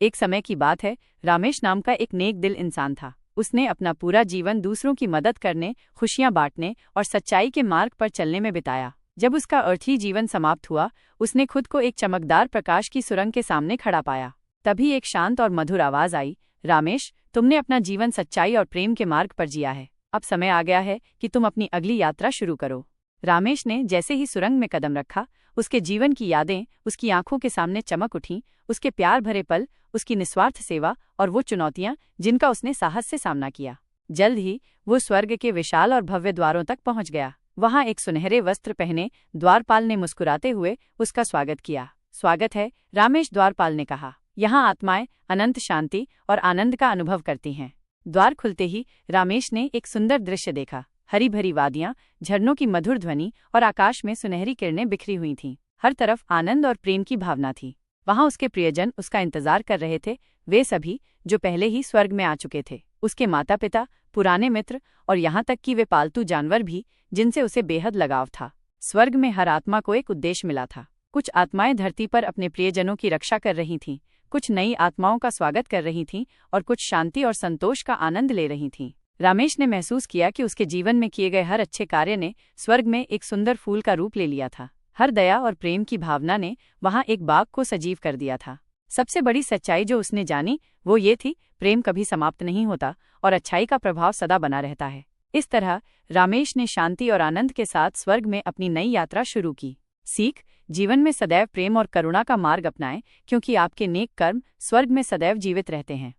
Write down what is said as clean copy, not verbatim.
एक समय की बात है, रामेश नाम का एक नेक दिल इंसान था। उसने अपना पूरा जीवन दूसरों की मदद करने, खुशियां बांटने और सच्चाई के मार्ग पर चलने में बिताया। जब उसका अर्थी जीवन समाप्त हुआ, उसने खुद को एक चमकदार प्रकाश की सुरंग के सामने खड़ा पाया। तभी एक शांत और मधुर आवाज आई, रामेश, तुमने अपना जीवन सच्चाई और प्रेम के मार्ग पर जिया है। अब समय आ गया है कि तुम अपनी अगली यात्रा शुरू करो। रामेश ने जैसे ही सुरंग में कदम रखा, उसके जीवन की यादें उसकी आंखों के सामने चमक उठीं, उसके प्यार भरे पल, उसकी निस्वार्थ सेवा और वो चुनौतियां जिनका उसने साहस से सामना किया। जल्द ही वो स्वर्ग के विशाल और भव्य द्वारों तक पहुंच गया। वहां एक सुनहरे वस्त्र पहने द्वारपाल ने मुस्कुराते हुए उसका स्वागत किया। स्वागत है, रामेश, द्वारपाल ने कहा। यहाँ आत्माएं अनंत शांति और आनंद का अनुभव करती हैं। द्वार खुलते ही रामेश ने एक सुंदर दृश्य देखा। हरी भरी वादियां, झरनों की मधुर ध्वनि और आकाश में सुनहरी किरणें बिखरी हुई थीं। हर तरफ आनंद और प्रेम की भावना थी। वहां उसके प्रियजन उसका इंतजार कर रहे थे, वे सभी जो पहले ही स्वर्ग में आ चुके थे। उसके माता पिता, पुराने मित्र और यहाँ तक कि वे पालतू जानवर भी, जिनसे उसे बेहद लगाव था। स्वर्ग में हर आत्मा को एक उद्देश्य मिला था। कुछ आत्माएं धरती पर अपने प्रियजनों की रक्षा कर रही थीं, कुछ नई आत्माओं का स्वागत कर रही थीं और कुछ शांति और संतोष का आनंद ले रही थीं। रामेश ने महसूस किया कि उसके जीवन में किए गए हर अच्छे कार्य ने स्वर्ग में एक सुंदर फूल का रूप ले लिया था। हर दया और प्रेम की भावना ने वहां एक बाग को सजीव कर दिया था। सबसे बड़ी सच्चाई जो उसने जानी वो ये थी, प्रेम कभी समाप्त नहीं होता और अच्छाई का प्रभाव सदा बना रहता है। इस तरह रामेश ने शांति और आनंद के साथ स्वर्ग में अपनी नई यात्रा शुरू की। सीख, जीवन में सदैव प्रेम और करुणा का मार्ग अपनाएं, क्योंकि आपके नेक कर्म स्वर्ग में सदैव जीवित रहते हैं।